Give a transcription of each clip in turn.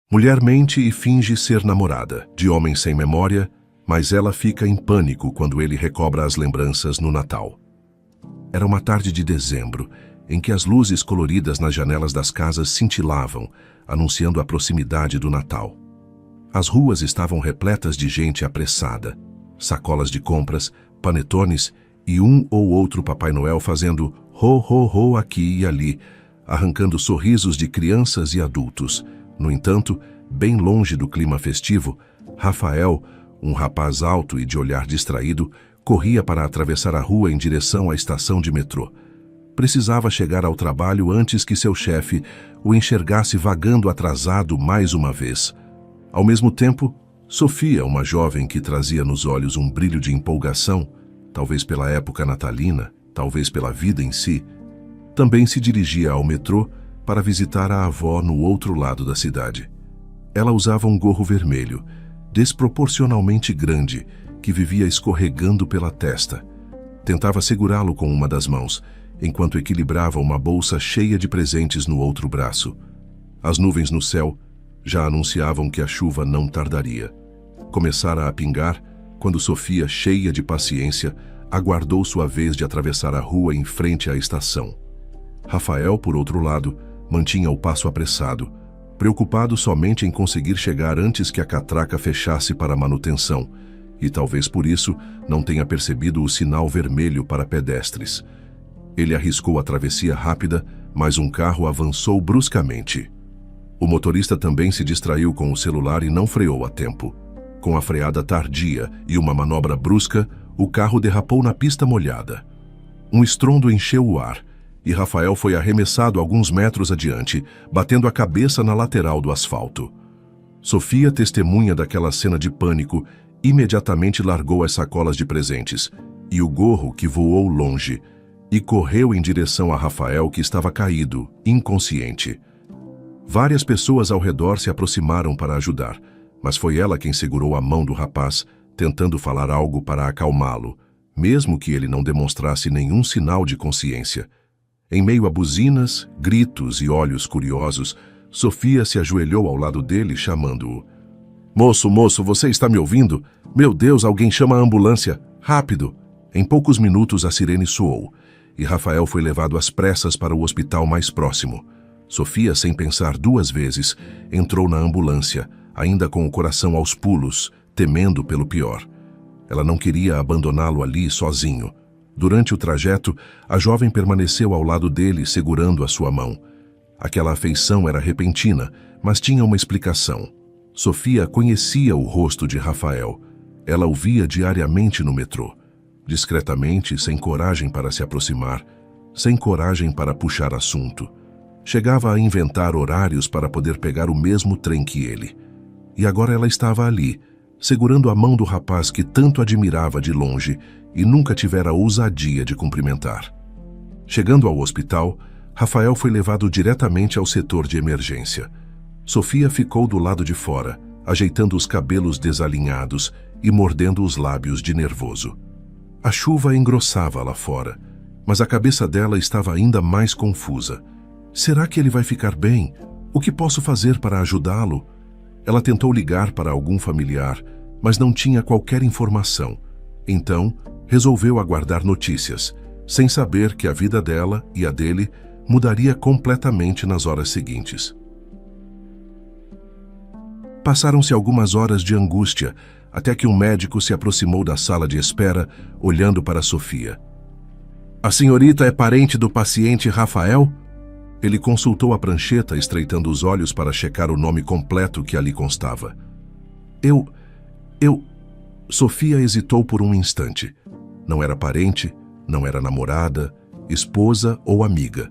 Mulher mente e finge ser namorada de homem sem memória, mas ela fica em pânico quando ele recobra as lembranças no Natal. Era uma tarde de dezembro, em que as luzes coloridas nas janelas das casas cintilavam, anunciando a proximidade do Natal. As ruas estavam repletas de gente apressada, sacolas de compras, panetones e um ou outro Papai Noel fazendo ho, ho, ho aqui e ali, arrancando sorrisos de crianças e adultos. No entanto, bem longe do clima festivo, Rafael, um rapaz alto e de olhar distraído, corria para atravessar a rua em direção à estação de metrô. Precisava chegar ao trabalho antes que seu chefe o enxergasse vagando atrasado mais uma vez. Ao mesmo tempo, Sofia, uma jovem que trazia nos olhos um brilho de empolgação, talvez pela época natalina, talvez pela vida em si, também se dirigia ao metrô para visitar a avó no outro lado da cidade. Ela usava um gorro vermelho, desproporcionalmente grande, que vivia escorregando pela testa. Tentava segurá-lo com uma das mãos, enquanto equilibrava uma bolsa cheia de presentes no outro braço. As nuvens no céu já anunciavam que a chuva não tardaria. Começara a pingar quando Sofia, cheia de paciência, aguardou sua vez de atravessar a rua em frente à estação. Rafael, por outro lado, mantinha o passo apressado, preocupado somente em conseguir chegar antes que a catraca fechasse para a manutenção, e talvez por isso não tenha percebido o sinal vermelho para pedestres. Ele arriscou a travessia rápida, mas um carro avançou bruscamente. O motorista também se distraiu com o celular e não freou a tempo. Com a freada tardia e uma manobra brusca, o carro derrapou na pista molhada. Um estrondo encheu o ar, e Rafael foi arremessado alguns metros adiante, batendo a cabeça na lateral do asfalto. Sofia, testemunha daquela cena de pânico, imediatamente largou as sacolas de presentes e o gorro, que voou longe, e correu em direção a Rafael, que estava caído, inconsciente. Várias pessoas ao redor se aproximaram para ajudar, mas foi ela quem segurou a mão do rapaz, tentando falar algo para acalmá-lo, mesmo que ele não demonstrasse nenhum sinal de consciência. Em meio a buzinas, gritos e olhos curiosos, Sofia se ajoelhou ao lado dele, chamando-o. Moço, moço, você está me ouvindo? Meu Deus, alguém chama a ambulância! Rápido! Em poucos minutos a sirene soou, e Rafael foi levado às pressas para o hospital mais próximo. Sofia, sem pensar duas vezes, entrou na ambulância, ainda com o coração aos pulos, temendo pelo pior. Ela não queria abandoná-lo ali sozinho. Durante o trajeto, a jovem permaneceu ao lado dele, segurando a sua mão. Aquela afeição era repentina, mas tinha uma explicação. Sofia conhecia o rosto de Rafael. Ela o via diariamente no metrô. Discretamente, sem coragem para se aproximar, sem coragem para puxar assunto. Chegava a inventar horários para poder pegar o mesmo trem que ele. E agora ela estava ali, segurando a mão do rapaz que tanto admirava de longe e nunca tivera a ousadia de cumprimentar. Chegando ao hospital, Rafael foi levado diretamente ao setor de emergência. Sofia ficou do lado de fora, ajeitando os cabelos desalinhados e mordendo os lábios de nervoso. A chuva engrossava lá fora, mas a cabeça dela estava ainda mais confusa. Será que ele vai ficar bem? O que posso fazer para ajudá-lo? Ela tentou ligar para algum familiar, mas não tinha qualquer informação. Então, resolveu aguardar notícias, sem saber que a vida dela e a dele mudaria completamente nas horas seguintes. Passaram-se algumas horas de angústia, até que um médico se aproximou da sala de espera, olhando para Sofia. A senhorita é parente do paciente Rafael? Ele consultou a prancheta, estreitando os olhos para checar o nome completo que ali constava. Eu... Sofia hesitou por um instante. Não era parente, não era namorada, esposa ou amiga.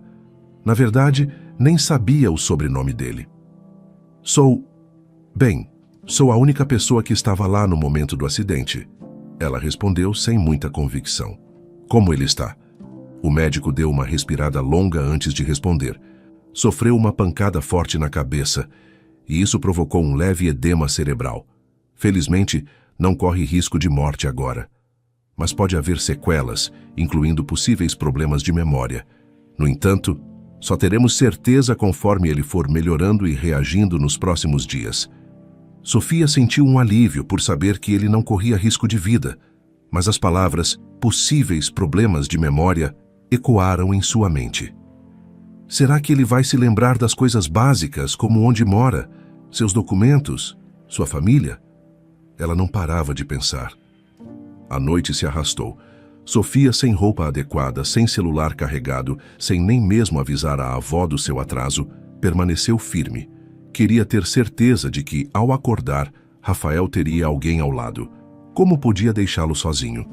Na verdade, nem sabia o sobrenome dele. Sou a única pessoa que estava lá no momento do acidente. Ela respondeu sem muita convicção. Como ele está? O médico deu uma respirada longa antes de responder. Sofreu uma pancada forte na cabeça, e isso provocou um leve edema cerebral. Felizmente, não corre risco de morte agora. Mas pode haver sequelas, incluindo possíveis problemas de memória. No entanto, Só teremos certeza conforme ele for melhorando e reagindo nos próximos dias. Sofia sentiu um alívio por saber que ele não corria risco de vida, mas as palavras possíveis problemas de memória ecoaram em sua mente. Será que ele vai se lembrar das coisas básicas, como onde mora, seus documentos, sua família? Ela não parava de pensar. A noite se arrastou. Sofia, sem roupa adequada, sem celular carregado, sem nem mesmo avisar a avó do seu atraso, permaneceu firme. Queria ter certeza de que, ao acordar, Rafael teria alguém ao lado. Como podia deixá-lo sozinho?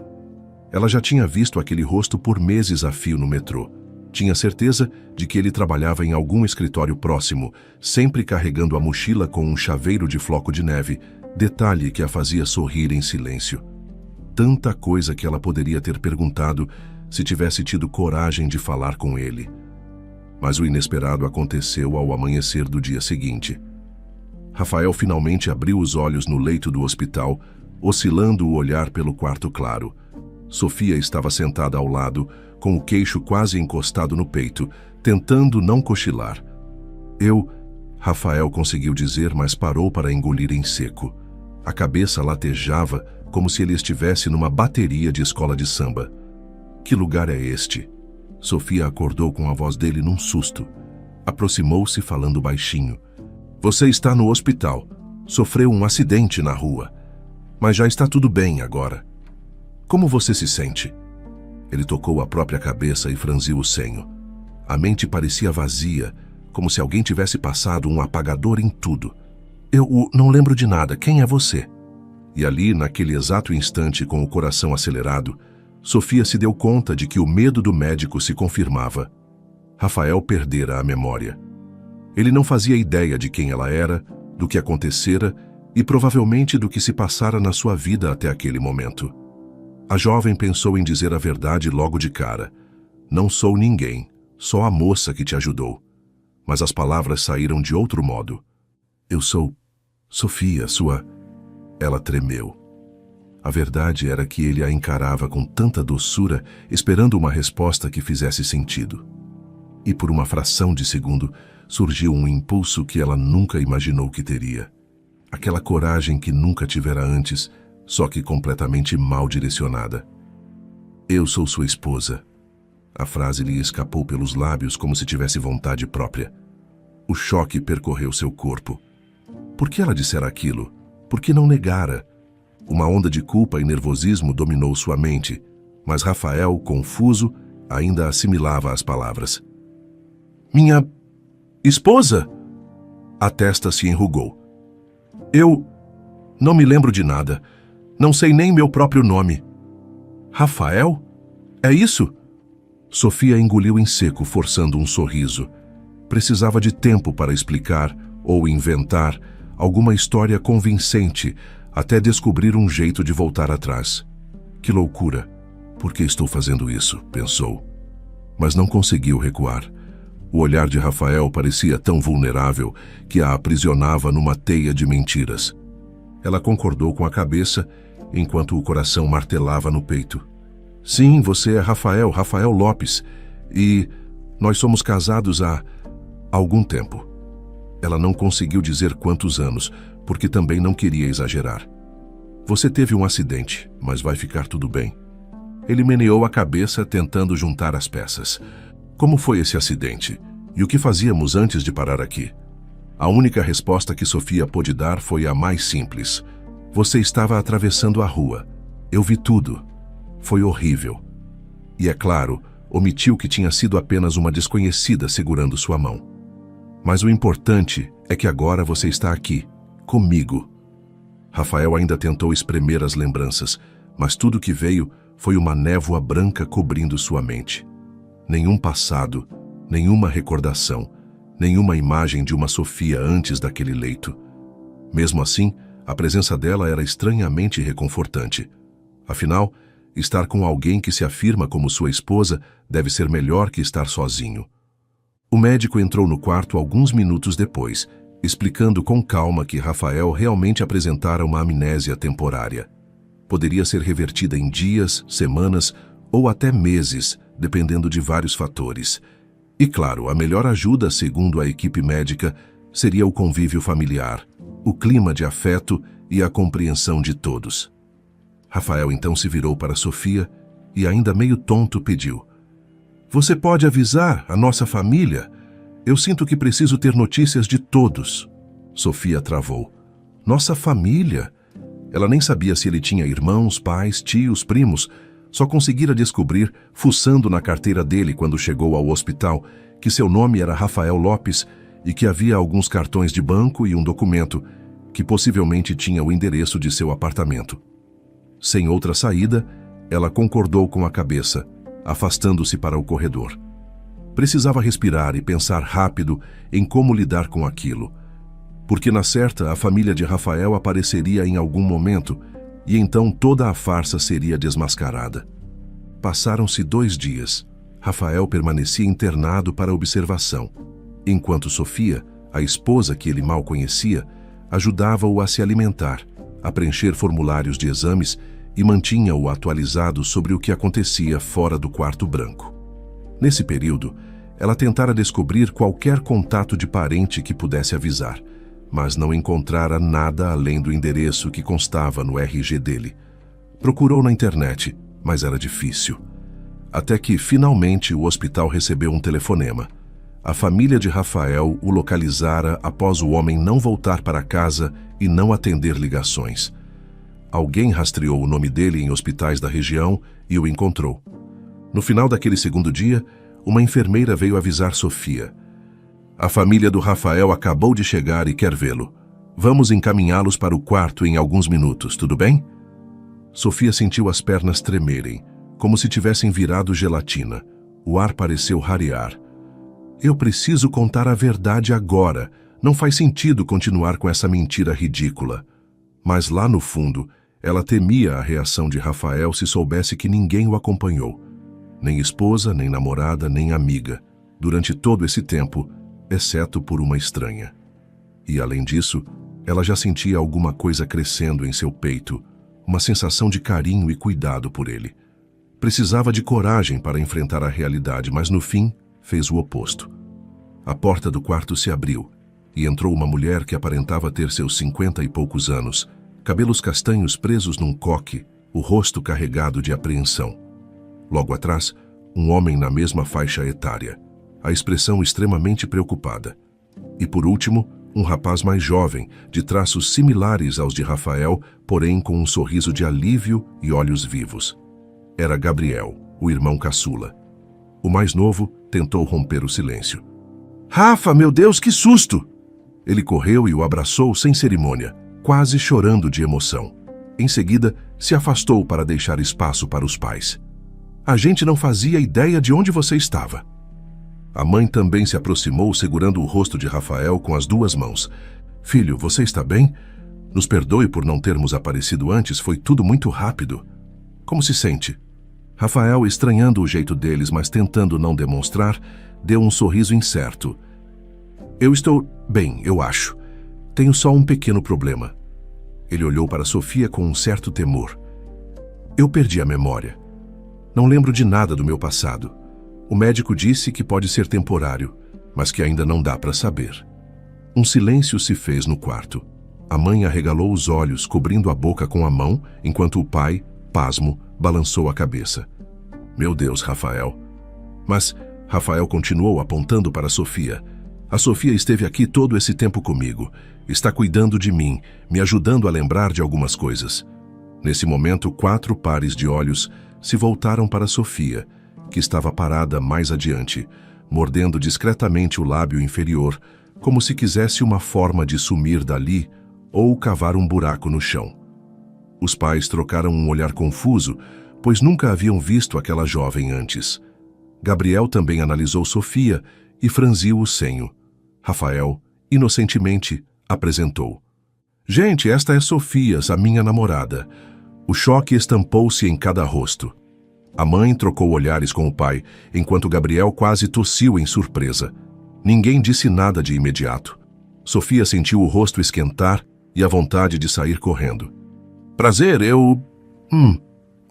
Ela já tinha visto aquele rosto por meses a fio no metrô. Tinha certeza de que ele trabalhava em algum escritório próximo, sempre carregando a mochila com um chaveiro de floco de neve, detalhe que a fazia sorrir em silêncio. Tanta coisa que ela poderia ter perguntado se tivesse tido coragem de falar com ele. Mas o inesperado aconteceu ao amanhecer do dia seguinte. Rafael finalmente abriu os olhos no leito do hospital, oscilando o olhar pelo quarto claro. Sofia estava sentada ao lado, com o queixo quase encostado no peito, tentando não cochilar. Rafael conseguiu dizer, mas parou para engolir em seco. A cabeça latejava como se ele estivesse numa bateria de escola de samba. Que lugar é este? Sofia acordou com a voz dele num susto. Aproximou-se falando baixinho. Você está no hospital. Sofreu um acidente na rua. Mas já está tudo bem agora. Como você se sente? Ele tocou a própria cabeça e franziu o senho. A mente parecia vazia, como se alguém tivesse passado um apagador em tudo. Eu não lembro de nada. Quem é você? E ali, naquele exato instante, com o coração acelerado, Sofia se deu conta de que o medo do médico se confirmava. Rafael perdera a memória. Ele não fazia ideia de quem ela era, do que acontecera e provavelmente do que se passara na sua vida até aquele momento. A jovem pensou em dizer a verdade logo de cara. Não sou ninguém, só a moça que te ajudou. Mas as palavras saíram de outro modo. Eu sou Sofia, sua... Ela tremeu. A verdade era que ele a encarava com tanta doçura, esperando uma resposta que fizesse sentido. E por uma fração de segundo, surgiu um impulso que ela nunca imaginou que teria. Aquela coragem que nunca tivera antes, só que completamente mal direcionada. Eu sou sua esposa. A frase lhe escapou pelos lábios como se tivesse vontade própria. O choque percorreu seu corpo. Por que ela dissera aquilo? Por que não negara? Uma onda de culpa e nervosismo dominou sua mente, mas Rafael, confuso, ainda assimilava as palavras. Minha esposa? A testa se enrugou. Eu não me lembro de nada. Não sei nem meu próprio nome. Rafael? É isso? Sofia engoliu em seco, forçando um sorriso. Precisava de tempo para explicar, ou inventar, alguma história convincente, até descobrir um jeito de voltar atrás. Que loucura! Por que estou fazendo isso? Pensou. Mas não conseguiu recuar. O olhar de Rafael parecia tão vulnerável que a aprisionava numa teia de mentiras. Ela concordou com a cabeça, enquanto o coração martelava no peito. Sim, você é Rafael Lopes, e nós somos casados há algum tempo. Ela não conseguiu dizer quantos anos, porque também não queria exagerar. Você teve um acidente, mas vai ficar tudo bem. Ele meneou a cabeça, tentando juntar as peças. Como foi esse acidente? E o que fazíamos antes de parar aqui? A única resposta que Sofia pôde dar foi a mais simples. Você estava atravessando a rua. Eu vi tudo. Foi horrível. E, é claro, omitiu que tinha sido apenas uma desconhecida segurando sua mão. Mas o importante é que agora você está aqui, comigo. Rafael ainda tentou espremer as lembranças, mas tudo que veio foi uma névoa branca cobrindo sua mente. Nenhum passado, nenhuma recordação, nenhuma imagem de uma Sofia antes daquele leito. Mesmo assim, a presença dela era estranhamente reconfortante. Afinal, estar com alguém que se afirma como sua esposa deve ser melhor que estar sozinho. O médico entrou no quarto alguns minutos depois, explicando com calma que Rafael realmente apresentara uma amnésia temporária. Poderia ser revertida em dias, semanas ou até meses, dependendo de vários fatores. E claro, a melhor ajuda, segundo a equipe médica, seria o convívio familiar, o clima de afeto e a compreensão de todos. Rafael então se virou para Sofia e, ainda meio tonto, pediu: "Você pode avisar a nossa família? Eu sinto que preciso ter notícias de todos." Sofia travou. Nossa família? Ela nem sabia se ele tinha irmãos, pais, tios, primos. Só conseguira descobrir, fuçando na carteira dele quando chegou ao hospital, que seu nome era Rafael Lopes e que havia alguns cartões de banco e um documento que possivelmente tinha o endereço de seu apartamento. Sem outra saída, ela concordou com a cabeça, afastando-se para o corredor. Precisava respirar e pensar rápido em como lidar com aquilo, porque na certa a família de Rafael apareceria em algum momento e então toda a farsa seria desmascarada. Passaram-se 2 dias. Rafael permanecia internado para observação, enquanto Sofia, a esposa que ele mal conhecia, ajudava-o a se alimentar, a preencher formulários de exames e mantinha-o atualizado sobre o que acontecia fora do quarto branco. Nesse período, ela tentara descobrir qualquer contato de parente que pudesse avisar, mas não encontrara nada além do endereço que constava no RG dele. Procurou na internet, mas era difícil. Até que, finalmente, o hospital recebeu um telefonema. A família de Rafael o localizara após o homem não voltar para casa e não atender ligações. Alguém rastreou o nome dele em hospitais da região e o encontrou. No final daquele segundo dia, uma enfermeira veio avisar Sofia: "A família do Rafael acabou de chegar e quer vê-lo. Vamos encaminhá-los para o quarto em alguns minutos, tudo bem?" Sofia sentiu as pernas tremerem, como se tivessem virado gelatina. O ar pareceu rarear. "Eu preciso contar a verdade agora. Não faz sentido continuar com essa mentira ridícula." Mas lá no fundo, ela temia a reação de Rafael se soubesse que ninguém o acompanhou. Nem esposa, nem namorada, nem amiga, durante todo esse tempo, exceto por uma estranha. E além disso, ela já sentia alguma coisa crescendo em seu peito, uma sensação de carinho e cuidado por ele. Precisava de coragem para enfrentar a realidade, mas no fim, fez o oposto. A porta do quarto se abriu e entrou uma mulher que aparentava ter seus 50 e poucos anos, cabelos castanhos presos num coque, o rosto carregado de apreensão. Logo atrás, um homem na mesma faixa etária, a expressão extremamente preocupada. E por último, um rapaz mais jovem, de traços similares aos de Rafael, porém com um sorriso de alívio e olhos vivos. Era Gabriel, o irmão caçula. O mais novo tentou romper o silêncio. "Rafa, meu Deus, que susto!" Ele correu e o abraçou sem cerimônia, quase chorando de emoção. Em seguida, se afastou para deixar espaço para os pais. "A gente não fazia ideia de onde você estava." A mãe também se aproximou, segurando o rosto de Rafael com as 2 mãos. "Filho, você está bem? Nos perdoe por não termos aparecido antes, foi tudo muito rápido. Como se sente?" Rafael, estranhando o jeito deles, mas tentando não demonstrar, deu um sorriso incerto. "Eu estou bem, eu acho. Tenho só um pequeno problema." Ele olhou para Sofia com um certo temor. "Eu perdi a memória. Não lembro de nada do meu passado. O médico disse que pode ser temporário, mas que ainda não dá para saber." Um silêncio se fez no quarto. A mãe arregalou os olhos, cobrindo a boca com a mão, enquanto o pai, pasmo, balançou a cabeça. "Meu Deus, Rafael." Mas Rafael continuou apontando para Sofia. "A Sofia esteve aqui todo esse tempo comigo. Está cuidando de mim, me ajudando a lembrar de algumas coisas." Nesse momento, 4 pares de olhos se voltaram para Sofia, que estava parada mais adiante, mordendo discretamente o lábio inferior, como se quisesse uma forma de sumir dali ou cavar um buraco no chão. Os pais trocaram um olhar confuso, pois nunca haviam visto aquela jovem antes. Gabriel também analisou Sofia e franziu o senho. Rafael, inocentemente, apresentou. "Gente, esta é Sofia, a minha namorada." O choque estampou-se em cada rosto. A mãe trocou olhares com o pai, enquanto Gabriel quase tossiu em surpresa. Ninguém disse nada de imediato. Sofia sentiu o rosto esquentar e a vontade de sair correndo. "Prazer, eu...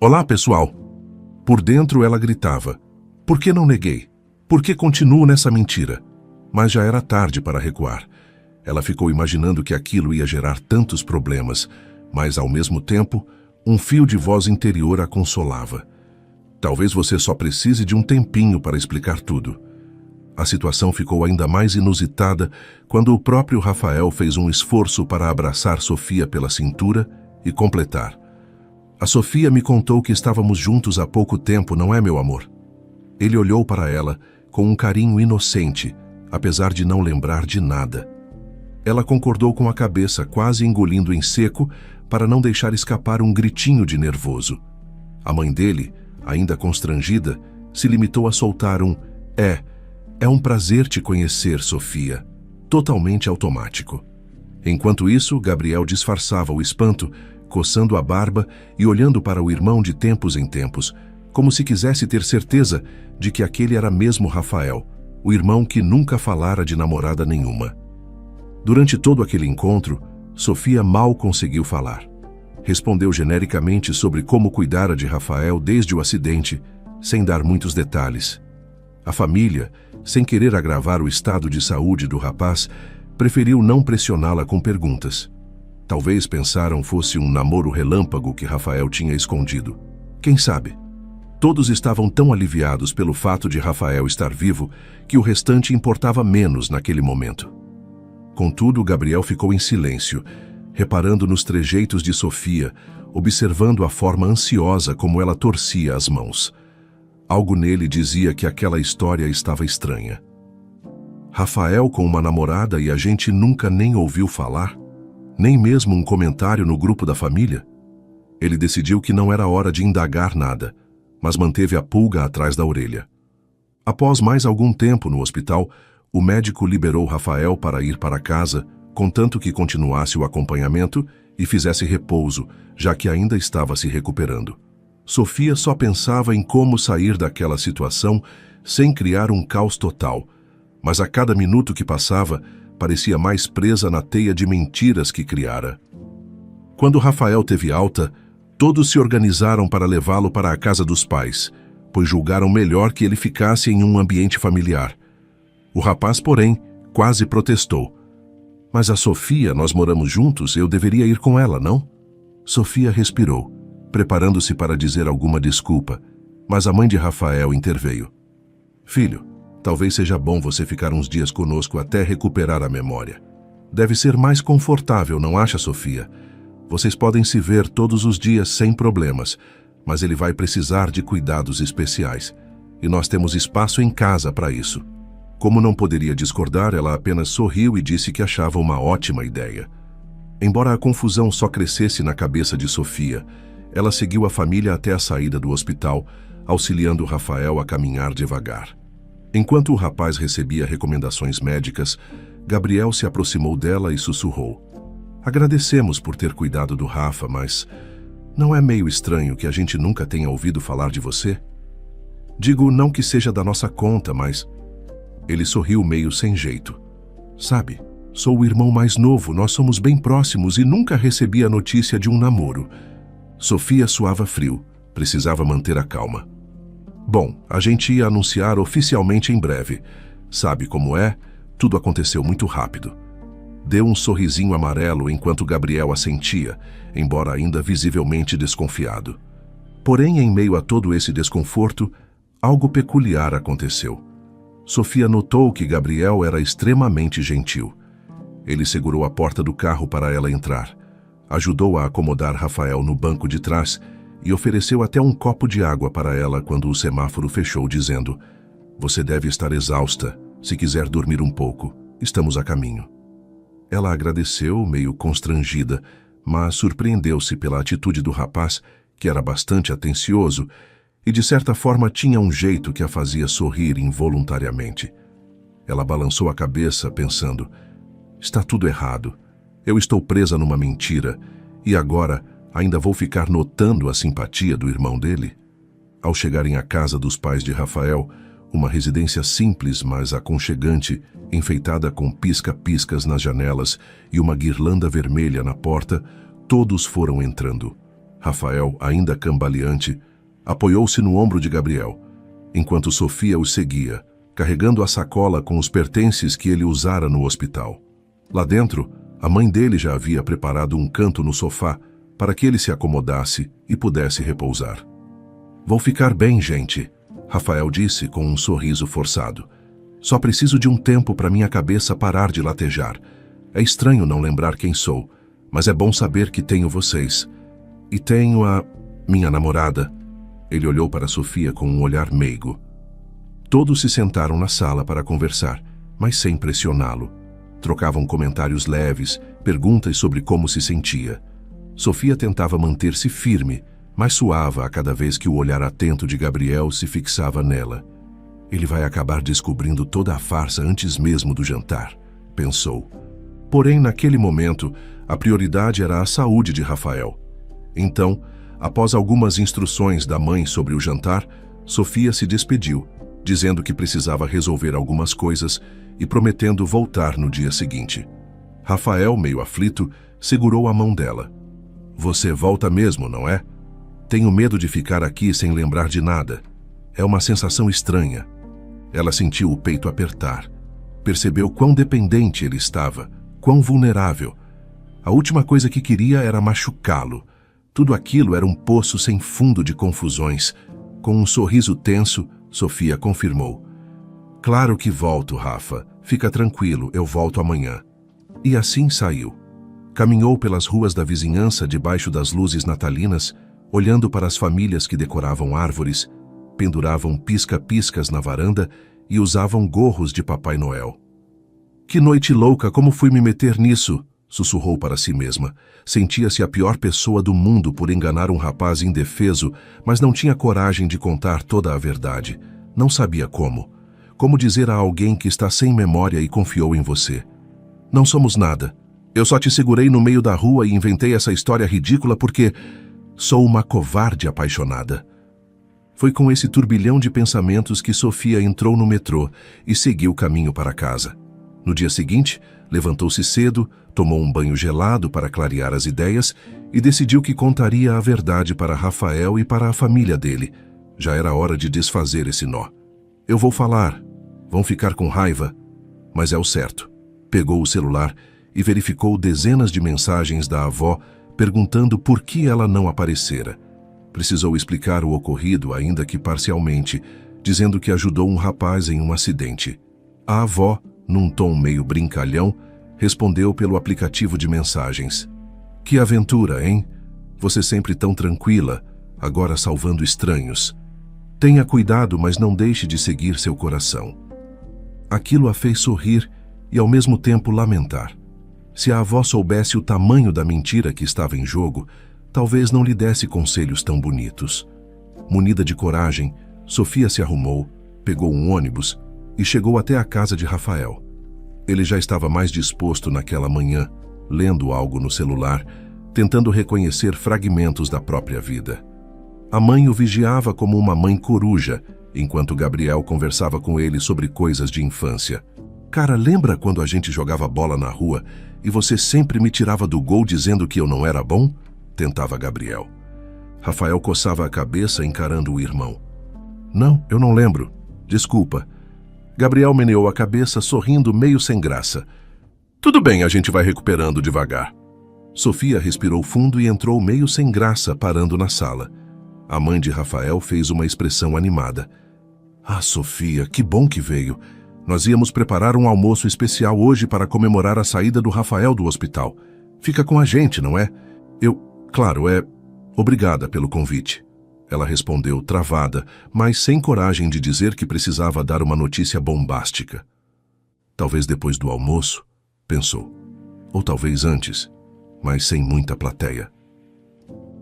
Olá, pessoal." Por dentro ela gritava. Por que não neguei? Por que continuo nessa mentira? Mas já era tarde para recuar. Ela ficou imaginando que aquilo ia gerar tantos problemas, mas, ao mesmo tempo, um fio de voz interior a consolava. Talvez você só precise de um tempinho para explicar tudo. A situação ficou ainda mais inusitada quando o próprio Rafael fez um esforço para abraçar Sofia pela cintura e completar. A Sofia me contou que estávamos juntos há pouco tempo, não é, meu amor? Ele olhou para ela com um carinho inocente, apesar de não lembrar de nada. Ela concordou com a cabeça, quase engolindo em seco, para não deixar escapar um gritinho de nervoso. A mãe dele, ainda constrangida, se limitou a soltar um É um prazer te conhecer, Sofia, totalmente automático. Enquanto isso, Gabriel disfarçava o espanto, coçando a barba e olhando para o irmão de tempos em tempos, como se quisesse ter certeza de que aquele era mesmo Rafael, o irmão que nunca falara de namorada nenhuma. Durante todo aquele encontro, Sofia mal conseguiu falar. Respondeu genericamente sobre como cuidara de Rafael desde o acidente, sem dar muitos detalhes. A família, sem querer agravar o estado de saúde do rapaz, preferiu não pressioná-la com perguntas. Talvez pensaram fosse um namoro relâmpago que Rafael tinha escondido. Quem sabe? Todos estavam tão aliviados pelo fato de Rafael estar vivo que o restante importava menos naquele momento. Contudo, Gabriel ficou em silêncio, reparando nos trejeitos de Sofia, observando a forma ansiosa como ela torcia as mãos. Algo nele dizia que aquela história estava estranha. Rafael com uma namorada e a gente nunca nem ouviu falar? Nem mesmo um comentário no grupo da família? Ele decidiu que não era hora de indagar nada, mas manteve a pulga atrás da orelha. Após mais algum tempo no hospital, o médico liberou Rafael para ir para casa, contanto que continuasse o acompanhamento e fizesse repouso, já que ainda estava se recuperando. Sofia só pensava em como sair daquela situação sem criar um caos total, mas a cada minuto que passava, parecia mais presa na teia de mentiras que criara. Quando Rafael teve alta, todos se organizaram para levá-lo para a casa dos pais, pois julgaram melhor que ele ficasse em um ambiente familiar. O rapaz, porém, quase protestou. Mas a Sofia, nós moramos juntos, eu deveria ir com ela, não? Sofia respirou, preparando-se para dizer alguma desculpa, mas a mãe de Rafael interveio. Filho, talvez seja bom você ficar uns dias conosco até recuperar a memória. Deve ser mais confortável, não acha, Sofia? Vocês podem se ver todos os dias sem problemas, mas ele vai precisar de cuidados especiais. E nós temos espaço em casa para isso. Como não poderia discordar, ela apenas sorriu e disse que achava uma ótima ideia. Embora a confusão só crescesse na cabeça de Sofia, ela seguiu a família até a saída do hospital, auxiliando Rafael a caminhar devagar. Enquanto o rapaz recebia recomendações médicas, Gabriel se aproximou dela e sussurrou. Agradecemos por ter cuidado do Rafa, mas não é meio estranho que a gente nunca tenha ouvido falar de você? Digo não que seja da nossa conta, mas... Ele sorriu meio sem jeito. Sabe, sou o irmão mais novo, nós somos bem próximos e nunca recebi a notícia de um namoro. Sofia suava frio, precisava manter a calma. Bom, a gente ia anunciar oficialmente em breve. Sabe como é? Tudo aconteceu muito rápido. Deu um sorrisinho amarelo enquanto Gabriel assentia, embora ainda visivelmente desconfiado. Porém, em meio a todo esse desconforto, algo peculiar aconteceu. Sofia notou que Gabriel era extremamente gentil. Ele segurou a porta do carro para ela entrar, ajudou a acomodar Rafael no banco de trás e ofereceu até um copo de água para ela quando o semáforo fechou, dizendo: "Você deve estar exausta. Se quiser dormir um pouco, estamos a caminho." Ela agradeceu, meio constrangida, mas surpreendeu-se pela atitude do rapaz, que era bastante atencioso, e de certa forma tinha um jeito que a fazia sorrir involuntariamente. Ela balançou a cabeça, pensando: está tudo errado. Eu estou presa numa mentira, e agora ainda vou ficar notando a simpatia do irmão dele? Ao chegarem à casa dos pais de Rafael, uma residência simples, mas aconchegante, enfeitada com pisca-piscas nas janelas e uma guirlanda vermelha na porta, todos foram entrando. Rafael, ainda cambaleante, apoiou-se no ombro de Gabriel, enquanto Sofia os seguia, carregando a sacola com os pertences que ele usara no hospital. Lá dentro, a mãe dele já havia preparado um canto no sofá para que ele se acomodasse e pudesse repousar. "Vou ficar bem, gente", Rafael disse com um sorriso forçado. "Só preciso de um tempo para minha cabeça parar de latejar. É estranho não lembrar quem sou, mas é bom saber que tenho vocês. E tenho a minha namorada." Ele olhou para Sofia com um olhar meigo. Todos se sentaram na sala para conversar, mas sem pressioná-lo. Trocavam comentários leves, perguntas sobre como se sentia. Sofia tentava manter-se firme, mas suava a cada vez que o olhar atento de Gabriel se fixava nela. "Ele vai acabar descobrindo toda a farsa antes mesmo do jantar", pensou. Porém, naquele momento, a prioridade era a saúde de Rafael. Então, após algumas instruções da mãe sobre o jantar, Sofia se despediu, dizendo que precisava resolver algumas coisas e prometendo voltar no dia seguinte. Rafael, meio aflito, segurou a mão dela. "Você volta mesmo, não é? Tenho medo de ficar aqui sem lembrar de nada. É uma sensação estranha." Ela sentiu o peito apertar. Percebeu quão dependente ele estava, quão vulnerável. A última coisa que queria era machucá-lo. Tudo aquilo era um poço sem fundo de confusões. Com um sorriso tenso, Sofia confirmou. "Claro que volto, Rafa. Fica tranquilo, eu volto amanhã." E assim saiu. Caminhou pelas ruas da vizinhança debaixo das luzes natalinas, olhando para as famílias que decoravam árvores, penduravam pisca-piscas na varanda e usavam gorros de Papai Noel. "Que noite louca, como fui me meter nisso?" sussurrou para si mesma. Sentia-se a pior pessoa do mundo por enganar um rapaz indefeso, mas não tinha coragem de contar toda a verdade. Não sabia como. Como dizer a alguém que está sem memória e confiou em você: "Não somos nada. Eu só te segurei no meio da rua e inventei essa história ridícula porque sou uma covarde apaixonada." Foi com esse turbilhão de pensamentos que Sofia entrou no metrô e seguiu o caminho para casa. No dia seguinte, levantou-se cedo, tomou um banho gelado para clarear as ideias e decidiu que contaria a verdade para Rafael e para a família dele. Já era hora de desfazer esse nó. "Eu vou falar. Vão ficar com raiva, mas é o certo." Pegou o celular e verificou dezenas de mensagens da avó perguntando por que ela não aparecera. Precisou explicar o ocorrido, ainda que parcialmente, dizendo que ajudou um rapaz em um acidente. A avó, num tom meio brincalhão, respondeu pelo aplicativo de mensagens: "Que aventura, hein? Você sempre tão tranquila, agora salvando estranhos. Tenha cuidado, mas não deixe de seguir seu coração." Aquilo a fez sorrir e ao mesmo tempo lamentar. Se a avó soubesse o tamanho da mentira que estava em jogo, talvez não lhe desse conselhos tão bonitos. Munida de coragem, Sofia se arrumou, pegou um ônibus e chegou até a casa de Rafael. Ele já estava mais disposto naquela manhã, lendo algo no celular, tentando reconhecer fragmentos da própria vida. A mãe o vigiava como uma mãe coruja, enquanto Gabriel conversava com ele sobre coisas de infância. "Cara, lembra quando a gente jogava bola na rua e você sempre me tirava do gol dizendo que eu não era bom?" tentava Gabriel. Rafael coçava a cabeça encarando o irmão. "Não, eu não lembro. Desculpa." Gabriel meneou a cabeça, sorrindo meio sem graça. "Tudo bem, a gente vai recuperando devagar." Sofia respirou fundo e entrou meio sem graça, parando na sala. A mãe de Rafael fez uma expressão animada. "Ah, Sofia, que bom que veio. Nós íamos preparar um almoço especial hoje para comemorar a saída do Rafael do hospital. Fica com a gente, não é? Claro, Obrigada pelo convite." Ela respondeu travada, mas sem coragem de dizer que precisava dar uma notícia bombástica. Talvez depois do almoço, pensou. Ou talvez antes, mas sem muita plateia.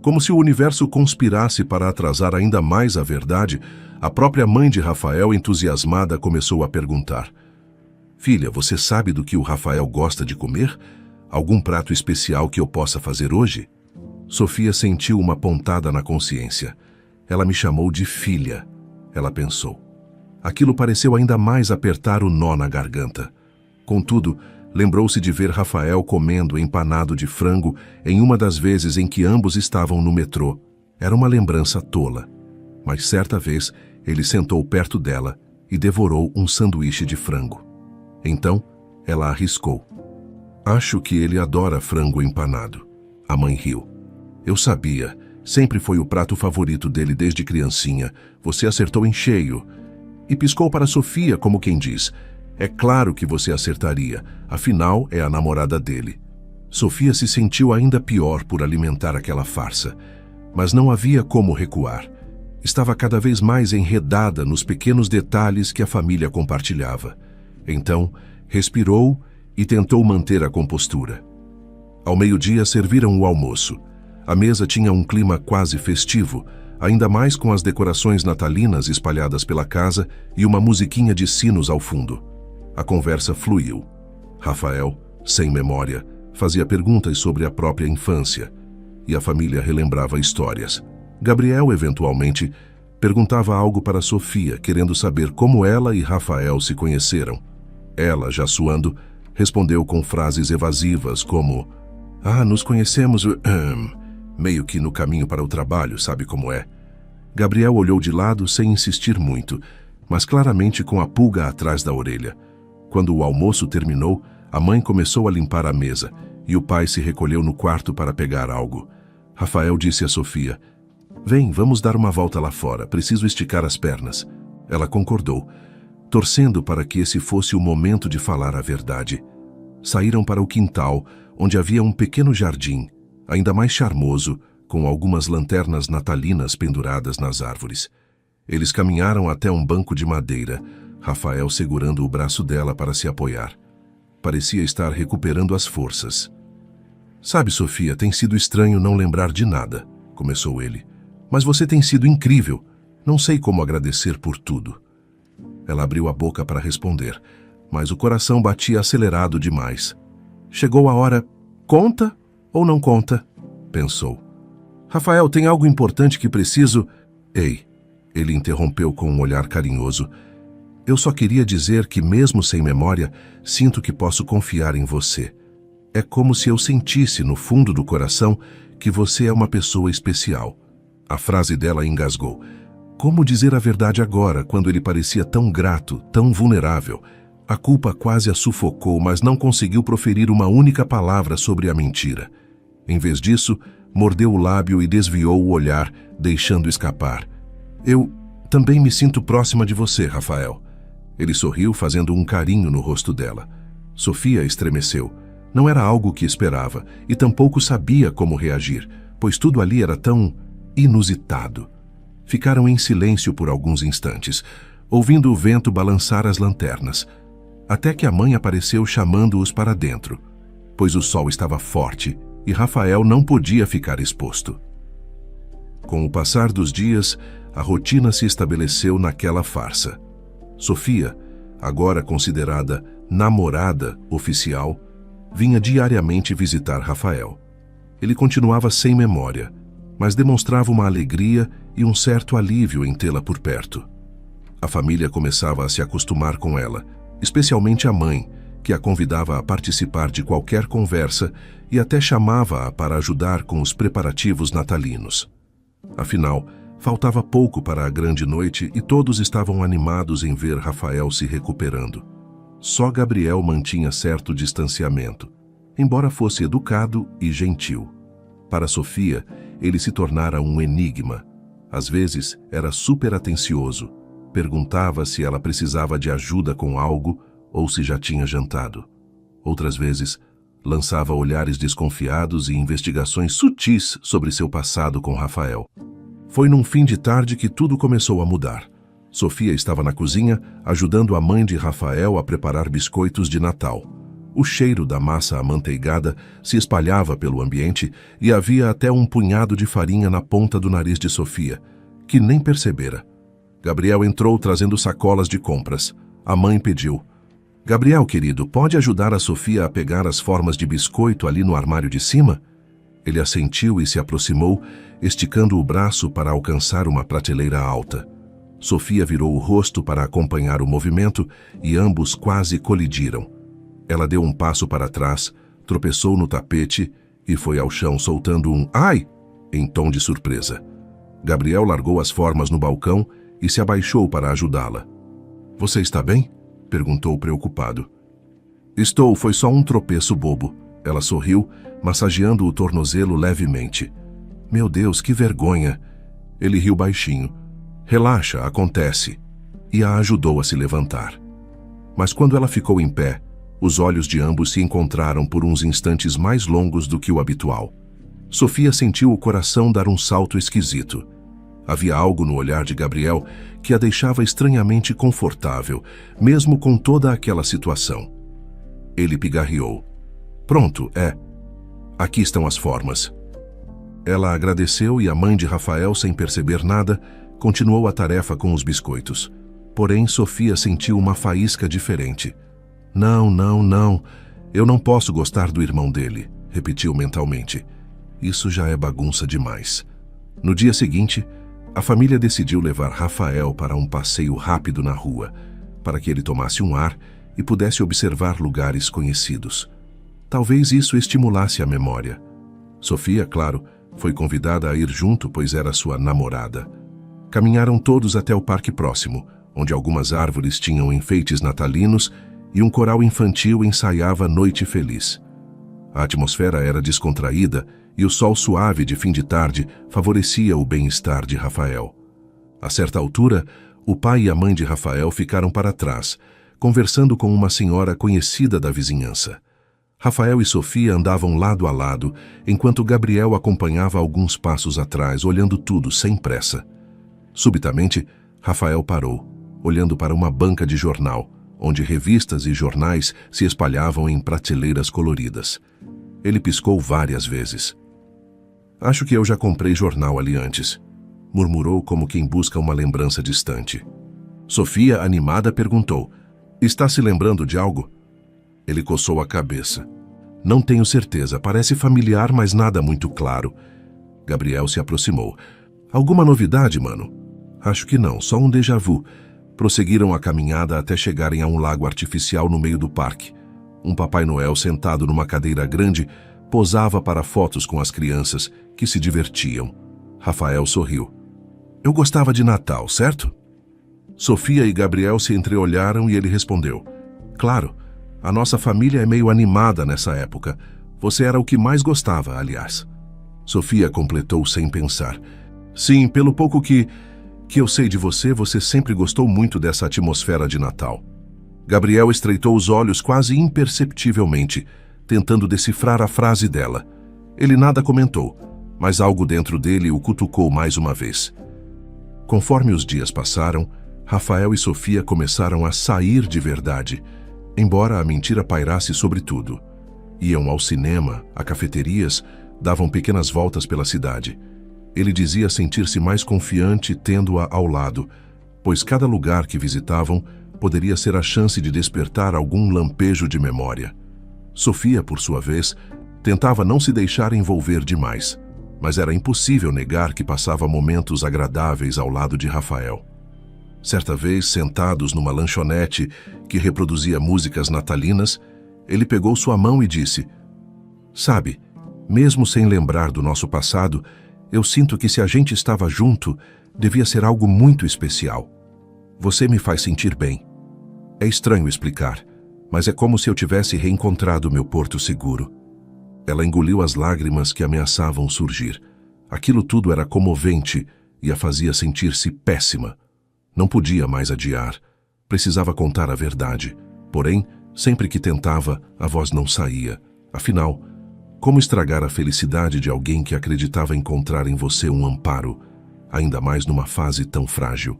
Como se o universo conspirasse para atrasar ainda mais a verdade, a própria mãe de Rafael, entusiasmada, começou a perguntar: "Filha, você sabe do que o Rafael gosta de comer? Algum prato especial que eu possa fazer hoje?" Sofia sentiu uma pontada na consciência. Ela me chamou de filha, ela pensou. Aquilo pareceu ainda mais apertar o nó na garganta. Contudo, lembrou-se de ver Rafael comendo empanado de frango em uma das vezes em que ambos estavam no metrô. Era uma lembrança tola. Mas certa vez, ele sentou perto dela e devorou um sanduíche de frango. Então, ela arriscou. Acho que ele adora frango empanado. A mãe riu. Eu sabia. Sempre foi o prato favorito dele desde criancinha. Você acertou em cheio. E piscou para Sofia como quem diz: é claro que você acertaria, afinal é a namorada dele. Sofia se sentiu ainda pior por alimentar aquela farsa, mas não havia como recuar. Estava cada vez mais enredada nos pequenos detalhes que a família compartilhava. Então, respirou e tentou manter a compostura. Ao meio-dia serviram o almoço. A mesa tinha um clima quase festivo, ainda mais com as decorações natalinas espalhadas pela casa e uma musiquinha de sinos ao fundo. A conversa fluiu. Rafael, sem memória, fazia perguntas sobre a própria infância, e a família relembrava histórias. Gabriel, eventualmente, perguntava algo para Sofia, querendo saber como ela e Rafael se conheceram. Ela, já suando, respondeu com frases evasivas como: nos conhecemos meio que no caminho para o trabalho, sabe como é? Gabriel olhou de lado sem insistir muito, mas claramente com a pulga atrás da orelha. Quando o almoço terminou, a mãe começou a limpar a mesa e o pai se recolheu no quarto para pegar algo. Rafael disse a Sofia: vem, vamos dar uma volta lá fora, preciso esticar as pernas. Ela concordou, torcendo para que esse fosse o momento de falar a verdade. Saíram para o quintal, onde havia um pequeno jardim, ainda mais charmoso, com algumas lanternas natalinas penduradas nas árvores. Eles caminharam até um banco de madeira, Rafael segurando o braço dela para se apoiar. Parecia estar recuperando as forças. Sabe, Sofia, tem sido estranho não lembrar de nada, começou ele. Mas você tem sido incrível. Não sei como agradecer por tudo. Ela abriu a boca para responder, mas o coração batia acelerado demais. Chegou a hora. Conta ou não conta? Pensou. Rafael, tem algo importante que preciso... Ei, ele interrompeu com um olhar carinhoso. Eu só queria dizer que, mesmo sem memória, sinto que posso confiar em você. É como se eu sentisse, no fundo do coração, que você é uma pessoa especial. A frase dela engasgou. Como dizer a verdade agora, quando ele parecia tão grato, tão vulnerável? A culpa quase a sufocou, mas não conseguiu proferir uma única palavra sobre a mentira. Em vez disso, mordeu o lábio e desviou o olhar, deixando escapar. Eu também me sinto próxima de você, Rafael. Ele sorriu, fazendo um carinho no rosto dela. Sofia estremeceu. Não era algo que esperava, e tampouco sabia como reagir, pois tudo ali era tão inusitado. Ficaram em silêncio por alguns instantes, ouvindo o vento balançar as lanternas, até que a mãe apareceu chamando-os para dentro, pois o sol estava forte e Rafael não podia ficar exposto. Com o passar dos dias, a rotina se estabeleceu naquela farsa. Sofia, agora considerada namorada oficial, vinha diariamente visitar Rafael. Ele continuava sem memória, mas demonstrava uma alegria e um certo alívio em tê-la por perto. A família começava a se acostumar com ela, especialmente a mãe, que a convidava a participar de qualquer conversa e até chamava-a para ajudar com os preparativos natalinos. Afinal, faltava pouco para a grande noite e todos estavam animados em ver Rafael se recuperando. Só Gabriel mantinha certo distanciamento, embora fosse educado e gentil. Para Sofia, ele se tornara um enigma. Às vezes, era super atencioso. Perguntava se ela precisava de ajuda com algo ou se já tinha jantado. Outras vezes, lançava olhares desconfiados e investigações sutis sobre seu passado com Rafael. Foi num fim de tarde que tudo começou a mudar. Sofia estava na cozinha, ajudando a mãe de Rafael a preparar biscoitos de Natal. O cheiro da massa amanteigada se espalhava pelo ambiente e havia até um punhado de farinha na ponta do nariz de Sofia, que nem percebera. Gabriel entrou trazendo sacolas de compras. A mãe pediu: Gabriel, querido, pode ajudar a Sofia a pegar as formas de biscoito ali no armário de cima? Ele assentiu e se aproximou, esticando o braço para alcançar uma prateleira alta. Sofia virou o rosto para acompanhar o movimento e ambos quase colidiram. Ela deu um passo para trás, tropeçou no tapete e foi ao chão soltando um "ai!" em tom de surpresa. Gabriel largou as formas no balcão e se abaixou para ajudá-la. Você está bem? Perguntou preocupado. Estou, foi só um tropeço bobo. Ela sorriu, massageando o tornozelo levemente. Meu Deus, que vergonha! Ele riu baixinho. Relaxa, acontece. E a ajudou a se levantar. Mas quando ela ficou em pé, os olhos de ambos se encontraram por uns instantes mais longos do que o habitual. Sofia sentiu o coração dar um salto esquisito. Havia algo no olhar de Gabriel que a deixava estranhamente confortável, mesmo com toda aquela situação. Ele pigarreou. Pronto, aqui estão as formas. Ela agradeceu e a mãe de Rafael, sem perceber nada, continuou a tarefa com os biscoitos. Porém, Sofia sentiu uma faísca diferente. Não, eu não posso gostar do irmão dele, repetiu mentalmente. Isso já é bagunça demais. No dia seguinte, a família decidiu levar Rafael para um passeio rápido na rua, para que ele tomasse um ar e pudesse observar lugares conhecidos. Talvez isso estimulasse a memória. Sofia, claro, foi convidada a ir junto, pois era sua namorada. Caminharam todos até o parque próximo, onde algumas árvores tinham enfeites natalinos e um coral infantil ensaiava Noite Feliz. A atmosfera era descontraída e o sol suave de fim de tarde favorecia o bem-estar de Rafael. A certa altura, o pai e a mãe de Rafael ficaram para trás, conversando com uma senhora conhecida da vizinhança. Rafael e Sofia andavam lado a lado, enquanto Gabriel acompanhava alguns passos atrás, olhando tudo sem pressa. Subitamente, Rafael parou, olhando para uma banca de jornal, onde revistas e jornais se espalhavam em prateleiras coloridas. Ele piscou várias vezes. Acho que eu já comprei jornal ali antes, murmurou como quem busca uma lembrança distante. Sofia, animada, perguntou, está se lembrando de algo? Ele coçou a cabeça. Não tenho certeza, parece familiar, mas nada muito claro. Gabriel se aproximou. Alguma novidade, mano? Acho que não, só um déjà vu. Prosseguiram a caminhada até chegarem a um lago artificial no meio do parque. Um Papai Noel sentado numa cadeira grande posava para fotos com as crianças, que se divertiam. Rafael sorriu. Eu gostava de Natal, certo? Sofia e Gabriel se entreolharam e ele respondeu. Claro, a nossa família é meio animada nessa época. Você era o que mais gostava, aliás. Sofia completou sem pensar. Sim, pelo pouco que eu sei de você, você sempre gostou muito dessa atmosfera de Natal. Gabriel estreitou os olhos quase imperceptivelmente, tentando decifrar a frase dela. Ele nada comentou, mas algo dentro dele o cutucou mais uma vez. Conforme os dias passaram, Rafael e Sofia começaram a sair de verdade, embora a mentira pairasse sobre tudo. Iam ao cinema, a cafeterias, davam pequenas voltas pela cidade. Ele dizia sentir-se mais confiante tendo-a ao lado, pois cada lugar que visitavam poderia ser a chance de despertar algum lampejo de memória. Sofia, por sua vez, tentava não se deixar envolver demais, mas era impossível negar que passava momentos agradáveis ao lado de Rafael. Certa vez, sentados numa lanchonete que reproduzia músicas natalinas, ele pegou sua mão e disse: Sabe, mesmo sem lembrar do nosso passado, eu sinto que se a gente estava junto, devia ser algo muito especial. Você me faz sentir bem. É estranho explicar, mas é como se eu tivesse reencontrado meu porto seguro. Ela engoliu as lágrimas que ameaçavam surgir. Aquilo tudo era comovente e a fazia sentir-se péssima. Não podia mais adiar. Precisava contar a verdade. Porém, sempre que tentava, a voz não saía. Afinal, como estragar a felicidade de alguém que acreditava encontrar em você um amparo, ainda mais numa fase tão frágil?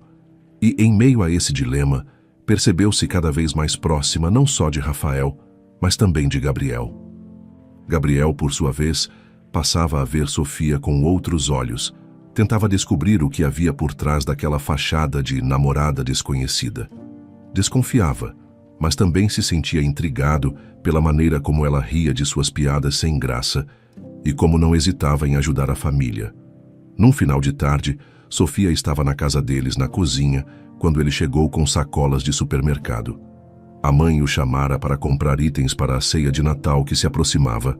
E, em meio a esse dilema, percebeu-se cada vez mais próxima não só de Rafael, mas também de Gabriel. Gabriel, por sua vez, passava a ver Sofia com outros olhos, tentava descobrir o que havia por trás daquela fachada de namorada desconhecida. Desconfiava, mas também se sentia intrigado pela maneira como ela ria de suas piadas sem graça e como não hesitava em ajudar a família. Num final de tarde, Sofia estava na casa deles, na cozinha, quando ele chegou com sacolas de supermercado. A mãe o chamara para comprar itens para a ceia de Natal que se aproximava.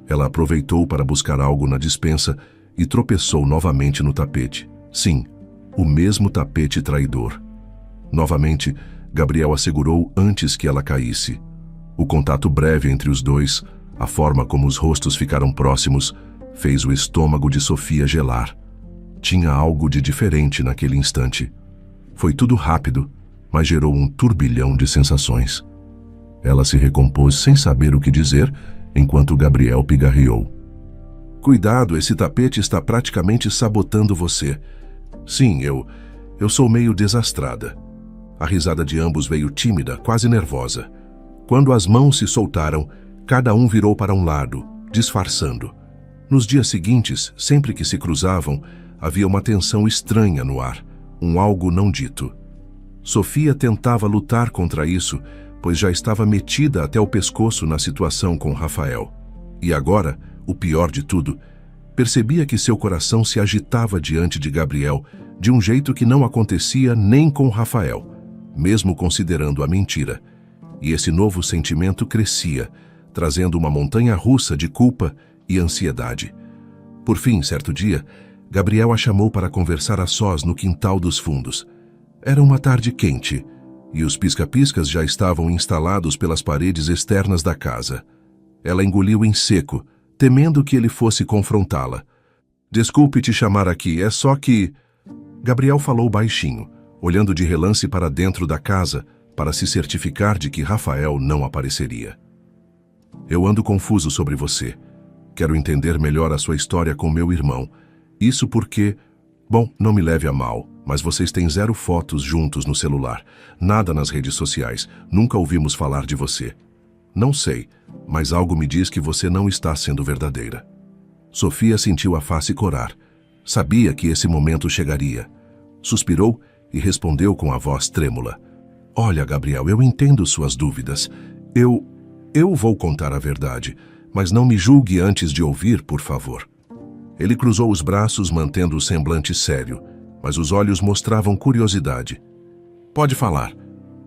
Ela aproveitou para buscar algo na despensa e tropeçou novamente no tapete. Sim, o mesmo tapete traidor. Novamente, Gabriel a segurou antes que ela caísse. O contato breve entre os dois, a forma como os rostos ficaram próximos, fez o estômago de Sofia gelar. Tinha algo de diferente naquele instante. Foi tudo rápido, mas gerou um turbilhão de sensações. Ela se recompôs sem saber o que dizer, enquanto Gabriel pigarreou. Cuidado, esse tapete está praticamente sabotando você. Sim, eu sou meio desastrada. A risada de ambos veio tímida, quase nervosa. Quando as mãos se soltaram, cada um virou para um lado, disfarçando. Nos dias seguintes, sempre que se cruzavam, havia uma tensão estranha no ar, um algo não dito. Sofia tentava lutar contra isso, pois já estava metida até o pescoço na situação com Rafael. E agora, o pior de tudo, percebia que seu coração se agitava diante de Gabriel de um jeito que não acontecia nem com Rafael, mesmo considerando a mentira. E esse novo sentimento crescia, trazendo uma montanha-russa de culpa e ansiedade. Por fim, certo dia, Gabriel a chamou para conversar a sós no quintal dos fundos. Era uma tarde quente, e os pisca-piscas já estavam instalados pelas paredes externas da casa. Ela engoliu em seco, temendo que ele fosse confrontá-la. Desculpe te chamar aqui, é só que... Gabriel falou baixinho, olhando de relance para dentro da casa, para se certificar de que Rafael não apareceria. Eu ando confuso sobre você. Quero entender melhor a sua história com meu irmão. Isso porque... Bom, não me leve a mal, mas vocês têm 0 fotos juntos no celular. Nada nas redes sociais. Nunca ouvimos falar de você. Não sei, mas algo me diz que você não está sendo verdadeira. Sofia sentiu a face corar. Sabia que esse momento chegaria. Suspirou e respondeu com a voz trêmula. Olha, Gabriel, eu entendo suas dúvidas. Eu vou contar a verdade, mas não me julgue antes de ouvir, por favor. Ele cruzou os braços, mantendo o semblante sério, mas os olhos mostravam curiosidade. Pode falar.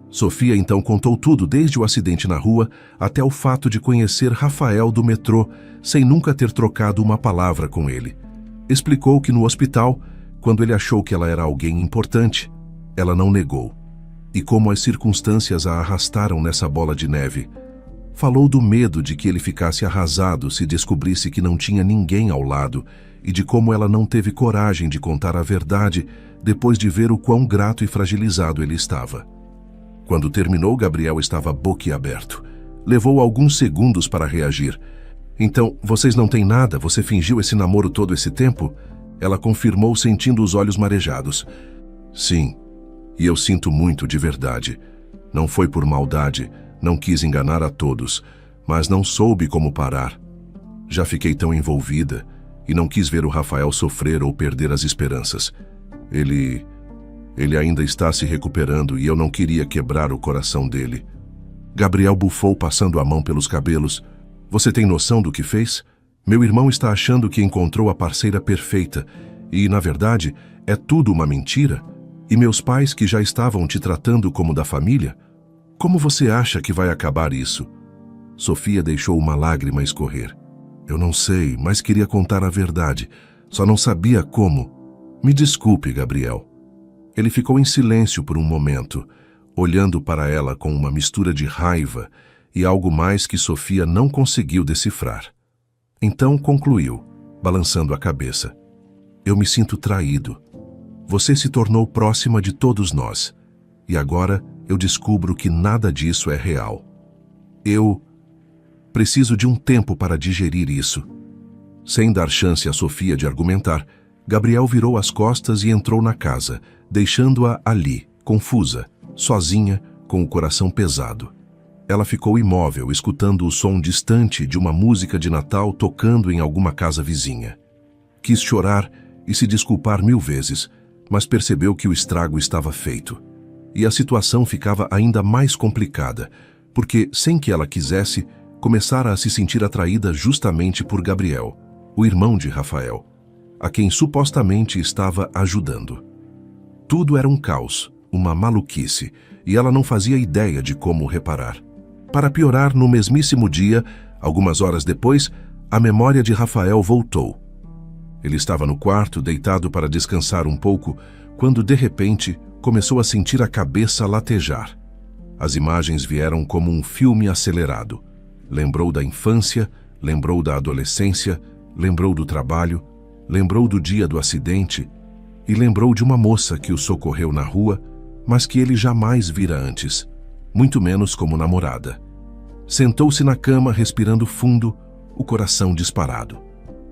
Sofia então contou tudo, desde o acidente na rua até o fato de conhecer Rafael do metrô, sem nunca ter trocado uma palavra com ele. Explicou que no hospital, quando ele achou que ela era alguém importante, ela não negou. E como as circunstâncias a arrastaram nessa bola de neve. Falou do medo de que ele ficasse arrasado se descobrisse que não tinha ninguém ao lado e de como ela não teve coragem de contar a verdade depois de ver o quão grato e fragilizado ele estava. Quando terminou, Gabriel estava boquiaberto. Levou alguns segundos para reagir. Então, vocês não têm nada? Você fingiu esse namoro todo esse tempo? Ela confirmou, sentindo os olhos marejados. Sim, e eu sinto muito de verdade. Não foi por maldade, não quis enganar a todos, mas não soube como parar. Já fiquei tão envolvida e não quis ver o Rafael sofrer ou perder as esperanças. Ele ainda está se recuperando e eu não queria quebrar o coração dele. Gabriel bufou, passando a mão pelos cabelos. Você tem noção do que fez? Meu irmão está achando que encontrou a parceira perfeita e, na verdade, é tudo uma mentira? E meus pais, que já estavam te tratando como da família? Como você acha que vai acabar isso? Sofia deixou uma lágrima escorrer. Eu não sei, mas queria contar a verdade. Só não sabia como. Me desculpe, Gabriel. Ele ficou em silêncio por um momento, olhando para ela com uma mistura de raiva e algo mais que Sofia não conseguiu decifrar. Então concluiu, balançando a cabeça. Eu me sinto traído. Você se tornou próxima de todos nós. E agora eu descubro que nada disso é real. Eu preciso de um tempo para digerir isso. Sem dar chance a Sofia de argumentar, Gabriel virou as costas e entrou na casa, deixando-a ali, confusa, sozinha, com o coração pesado. Ela ficou imóvel, escutando o som distante de uma música de Natal tocando em alguma casa vizinha. Quis chorar e se desculpar 1000 vezes, mas percebeu que o estrago estava feito. E a situação ficava ainda mais complicada, porque, sem que ela quisesse, começara a se sentir atraída justamente por Gabriel, o irmão de Rafael, a quem supostamente estava ajudando. Tudo era um caos, uma maluquice, e ela não fazia ideia de como reparar. Para piorar, no mesmíssimo dia, algumas horas depois, a memória de Rafael voltou. Ele estava no quarto, deitado para descansar um pouco, quando, de repente, começou a sentir a cabeça latejar. As imagens vieram como um filme acelerado. Lembrou da infância, lembrou da adolescência, lembrou do trabalho, lembrou do dia do acidente e lembrou de uma moça que o socorreu na rua, mas que ele jamais vira antes, muito menos como namorada. Sentou-se na cama, respirando fundo, o coração disparado.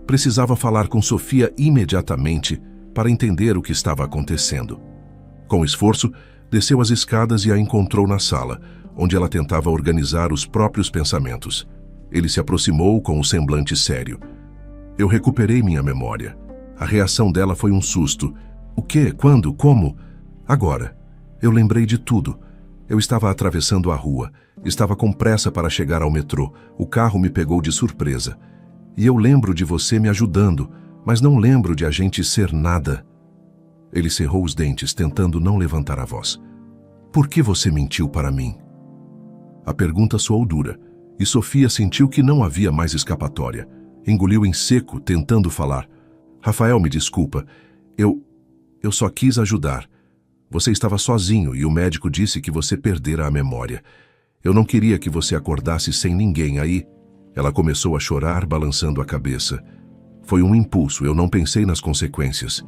Precisava falar com Sofia imediatamente para entender o que estava acontecendo. Com esforço, desceu as escadas e a encontrou na sala, onde ela tentava organizar os próprios pensamentos. Ele se aproximou com um semblante sério. Eu recuperei minha memória. A reação dela foi um susto. O quê? Quando? Como? Agora. Eu lembrei de tudo. Eu estava atravessando a rua. Estava com pressa para chegar ao metrô. O carro me pegou de surpresa. E eu lembro de você me ajudando, mas não lembro de a gente ser nada. Ele cerrou os dentes, tentando não levantar a voz. Por que você mentiu para mim? A pergunta soou dura, e Sofia sentiu que não havia mais escapatória. Engoliu em seco, tentando falar. Rafael, me desculpa. Eu só quis ajudar. Você estava sozinho e o médico disse que você perdera a memória. Eu não queria que você acordasse sem ninguém aí. Ela começou a chorar, balançando a cabeça. Foi um impulso, eu não pensei nas consequências.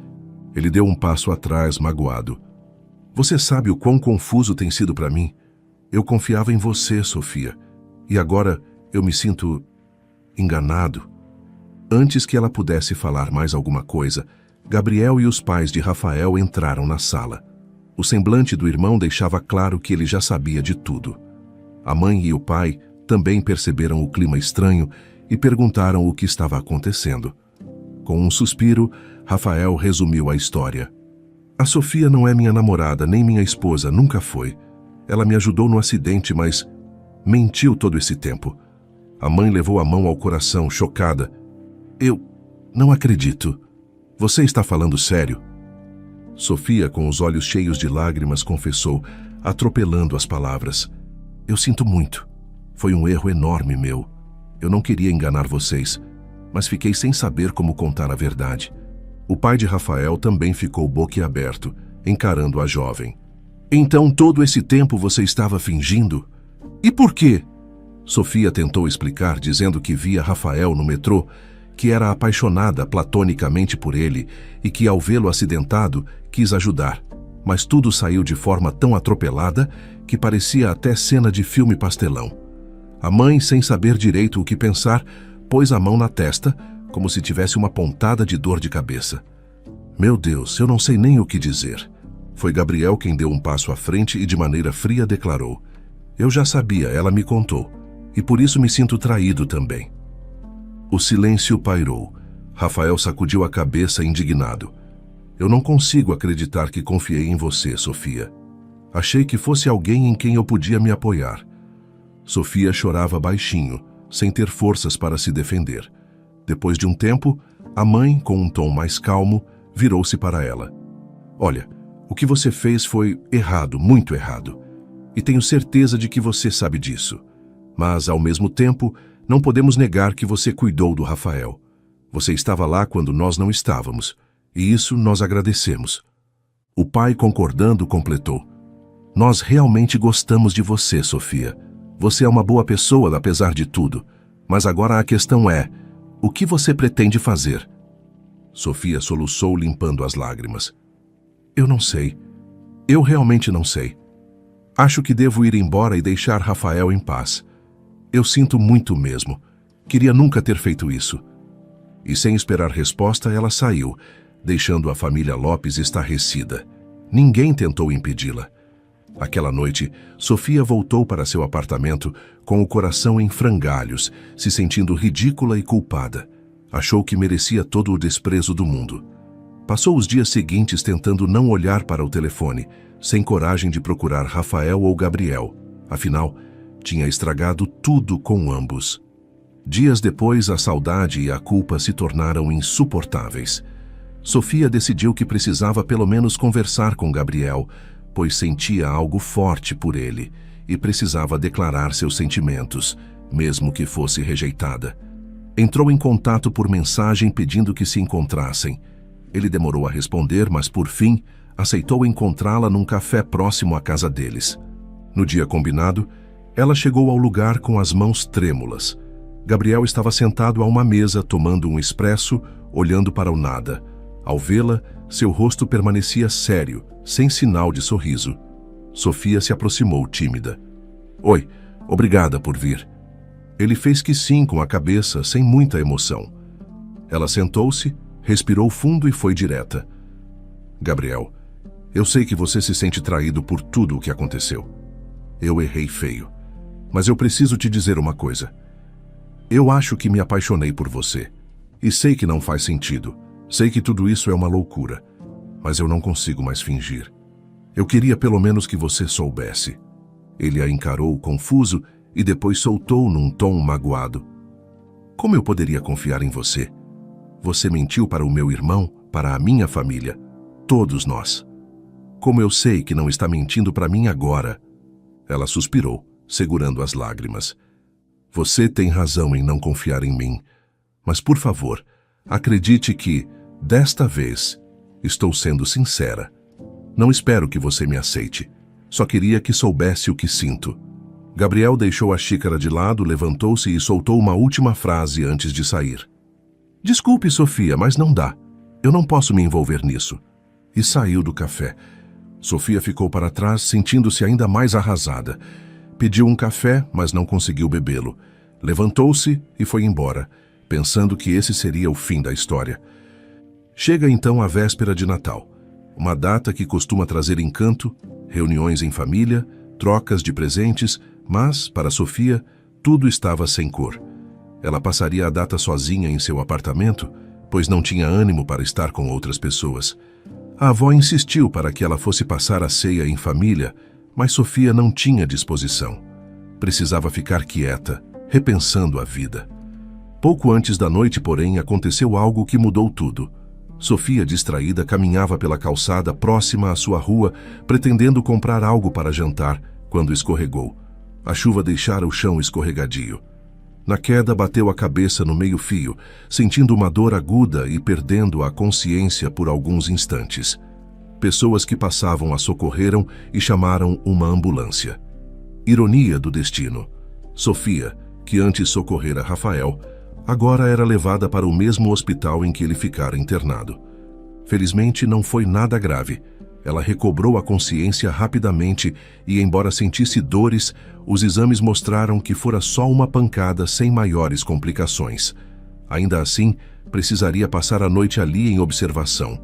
Ele deu um passo atrás, magoado. Você sabe o quão confuso tem sido para mim? Eu confiava em você, Sofia. E agora eu me sinto enganado. Antes que ela pudesse falar mais alguma coisa, Gabriel e os pais de Rafael entraram na sala. O semblante do irmão deixava claro que ele já sabia de tudo. A mãe e o pai também perceberam o clima estranho e perguntaram o que estava acontecendo. Com um suspiro, Rafael resumiu a história. A Sofia não é minha namorada, nem minha esposa, nunca foi. Ela me ajudou no acidente, mas mentiu todo esse tempo. A mãe levou a mão ao coração, chocada. Eu não acredito. Você está falando sério? Sofia, com os olhos cheios de lágrimas, confessou, atropelando as palavras. Eu sinto muito. Foi um erro enorme meu. Eu não queria enganar vocês, mas fiquei sem saber como contar a verdade. O pai de Rafael também ficou boquiaberto, encarando a jovem. Então todo esse tempo você estava fingindo? E por quê? Sofia tentou explicar, dizendo que via Rafael no metrô, que era apaixonada platonicamente por ele e que, ao vê-lo acidentado, quis ajudar. Mas tudo saiu de forma tão atropelada que parecia até cena de filme pastelão. A mãe, sem saber direito o que pensar, pôs a mão na testa, como se tivesse uma pontada de dor de cabeça. Meu Deus, eu não sei nem o que dizer. Foi Gabriel quem deu um passo à frente e de maneira fria declarou. Eu já sabia, ela me contou. E por isso me sinto traído também. O silêncio pairou. Rafael sacudiu a cabeça indignado. Eu não consigo acreditar que confiei em você, Sofia. Achei que fosse alguém em quem eu podia me apoiar. Sofia chorava baixinho, sem ter forças para se defender. Depois de um tempo, a mãe, com um tom mais calmo, virou-se para ela. Olha, o que você fez foi errado, muito errado. E tenho certeza de que você sabe disso. Mas, ao mesmo tempo, não podemos negar que você cuidou do Rafael. Você estava lá quando nós não estávamos, e isso nós agradecemos. O pai, concordando, completou. Nós realmente gostamos de você, Sofia. Você é uma boa pessoa, apesar de tudo. Mas agora a questão é, o que você pretende fazer? Sofia soluçou, limpando as lágrimas. Eu não sei. Eu realmente não sei. Acho que devo ir embora e deixar Rafael em paz. Eu sinto muito mesmo. Queria nunca ter feito isso. E sem esperar resposta, ela saiu, deixando a família Lopes estarrecida. Ninguém tentou impedi-la. Aquela noite, Sofia voltou para seu apartamento com o coração em frangalhos, se sentindo ridícula e culpada. Achou que merecia todo o desprezo do mundo. Passou os dias seguintes tentando não olhar para o telefone, sem coragem de procurar Rafael ou Gabriel. Afinal, tinha estragado tudo com ambos. Dias depois, a saudade e a culpa se tornaram insuportáveis. Sofia decidiu que precisava pelo menos conversar com Gabriel, pois sentia algo forte por ele e precisava declarar seus sentimentos, mesmo que fosse rejeitada. Entrou em contato por mensagem pedindo que se encontrassem. Ele demorou a responder, mas por fim, aceitou encontrá-la num café próximo à casa deles. No dia combinado, ela chegou ao lugar com as mãos trêmulas. Gabriel estava sentado a uma mesa tomando um expresso, olhando para o nada. Ao vê-la, seu rosto permanecia sério, sem sinal de sorriso. Sofia se aproximou tímida. Oi, obrigada por vir. Ele fez que sim com a cabeça, sem muita emoção. Ela sentou-se, respirou fundo e foi direta. Gabriel, eu sei que você se sente traído por tudo o que aconteceu. Eu errei feio. Mas eu preciso te dizer uma coisa. Eu acho que me apaixonei por você. E sei que não faz sentido. Sei que tudo isso é uma loucura. Mas eu não consigo mais fingir. Eu queria pelo menos que você soubesse. Ele a encarou confuso e depois soltou num tom magoado. Como eu poderia confiar em você? Você mentiu para o meu irmão, para a minha família, todos nós. Como eu sei que não está mentindo para mim agora? Ela suspirou, segurando as lágrimas. Você tem razão em não confiar em mim. Mas, por favor, acredite que, desta vez, estou sendo sincera. Não espero que você me aceite. Só queria que soubesse o que sinto. Gabriel deixou a xícara de lado, levantou-se e soltou uma última frase antes de sair. Desculpe, Sofia, mas não dá. Eu não posso me envolver nisso. E saiu do café. Sofia ficou para trás, sentindo-se ainda mais arrasada. Pediu um café, mas não conseguiu bebê-lo. Levantou-se e foi embora, pensando que esse seria o fim da história. Chega então a véspera de Natal, uma data que costuma trazer encanto, reuniões em família, trocas de presentes, mas, para Sofia, tudo estava sem cor. Ela passaria a data sozinha em seu apartamento, pois não tinha ânimo para estar com outras pessoas. A avó insistiu para que ela fosse passar a ceia em família, mas Sofia não tinha disposição. Precisava ficar quieta, repensando a vida. Pouco antes da noite, porém, aconteceu algo que mudou tudo. Sofia, distraída, caminhava pela calçada próxima à sua rua, pretendendo comprar algo para jantar, quando escorregou. A chuva deixara o chão escorregadio. Na queda, bateu a cabeça no meio-fio, sentindo uma dor aguda e perdendo a consciência por alguns instantes. Pessoas que passavam a socorreram e chamaram uma ambulância. Ironia do destino. Sofia, que antes socorrera Rafael, agora era levada para o mesmo hospital em que ele ficara internado. Felizmente, não foi nada grave. Ela recobrou a consciência rapidamente e, embora sentisse dores, os exames mostraram que fora só uma pancada sem maiores complicações. Ainda assim, precisaria passar a noite ali em observação.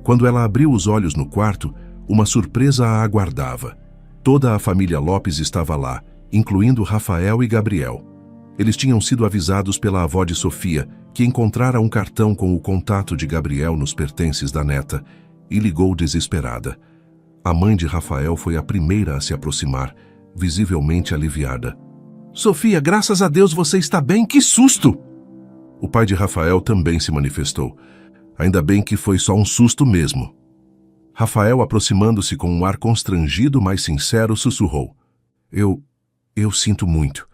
Quando ela abriu os olhos no quarto, uma surpresa a aguardava. Toda a família Lopes estava lá, incluindo Rafael e Gabriel. Eles tinham sido avisados pela avó de Sofia, que encontrara um cartão com o contato de Gabriel nos pertences da neta, e ligou desesperada. A mãe de Rafael foi a primeira a se aproximar, visivelmente aliviada. Sofia, graças a Deus você está bem, que susto! O pai de Rafael também se manifestou. Ainda bem que foi só um susto mesmo. Rafael, aproximando-se com um ar constrangido, mas sincero, sussurrou. Eu sinto muito.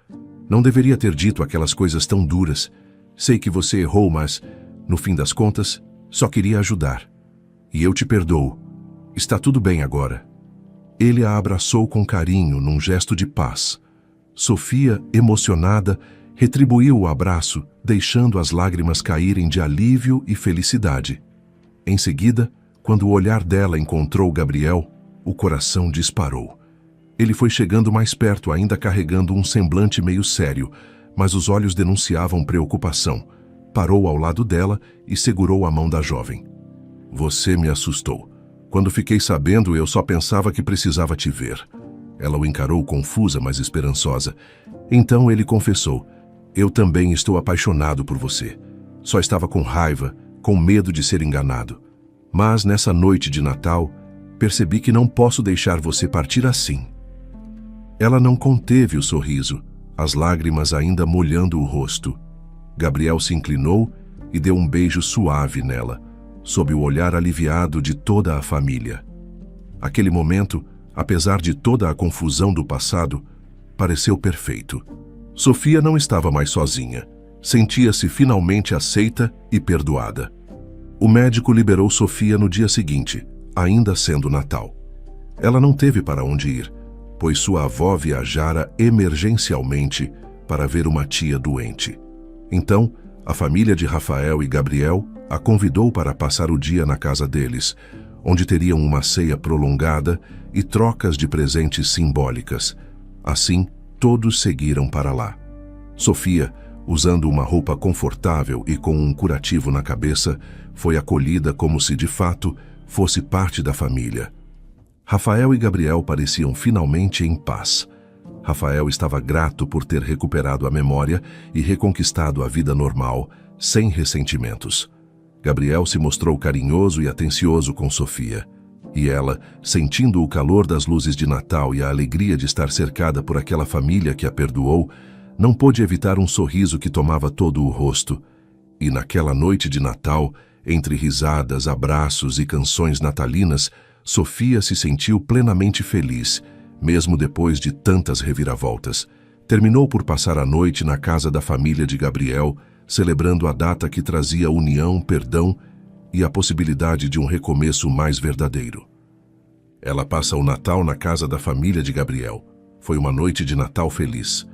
Não deveria ter dito aquelas coisas tão duras. Sei que você errou, mas, no fim das contas, só queria ajudar. E eu te perdoo. Está tudo bem agora. Ele a abraçou com carinho, num gesto de paz. Sofia, emocionada, retribuiu o abraço, deixando as lágrimas caírem de alívio e felicidade. Em seguida, quando o olhar dela encontrou Gabriel, o coração disparou. Ele foi chegando mais perto, ainda carregando um semblante meio sério, mas os olhos denunciavam preocupação. Parou ao lado dela e segurou a mão da jovem. Você me assustou. Quando fiquei sabendo, eu só pensava que precisava te ver. Ela o encarou confusa, mas esperançosa. Então ele confessou. Eu também estou apaixonado por você. Só estava com raiva, com medo de ser enganado. Mas nessa noite de Natal, percebi que não posso deixar você partir assim. Ela não conteve o sorriso, as lágrimas ainda molhando o rosto. Gabriel se inclinou e deu um beijo suave nela, sob o olhar aliviado de toda a família. Aquele momento, apesar de toda a confusão do passado, pareceu perfeito. Sofia não estava mais sozinha. Sentia-se finalmente aceita e perdoada. O médico liberou Sofia no dia seguinte, ainda sendo Natal. Ela não teve para onde ir. pois sua avó viajara emergencialmente para ver uma tia doente. Então, a família de Rafael e Gabriel a convidou para passar o dia na casa deles, onde teriam uma ceia prolongada e trocas de presentes simbólicas. Assim, todos seguiram para lá. Sofia, usando uma roupa confortável e com um curativo na cabeça, foi acolhida como se, de fato, fosse parte da família. Rafael e Gabriel pareciam finalmente em paz. Rafael estava grato por ter recuperado a memória e reconquistado a vida normal, sem ressentimentos. Gabriel se mostrou carinhoso e atencioso com Sofia. E ela, sentindo o calor das luzes de Natal e a alegria de estar cercada por aquela família que a perdoou, não pôde evitar um sorriso que tomava todo o rosto. E naquela noite de Natal, entre risadas, abraços e canções natalinas, Sofia se sentiu plenamente feliz, mesmo depois de tantas reviravoltas. Terminou por passar a noite na casa da família de Gabriel, celebrando a data que trazia união, perdão e a possibilidade de um recomeço mais verdadeiro. Ela passa o Natal na casa da família de Gabriel. Foi uma noite de Natal feliz.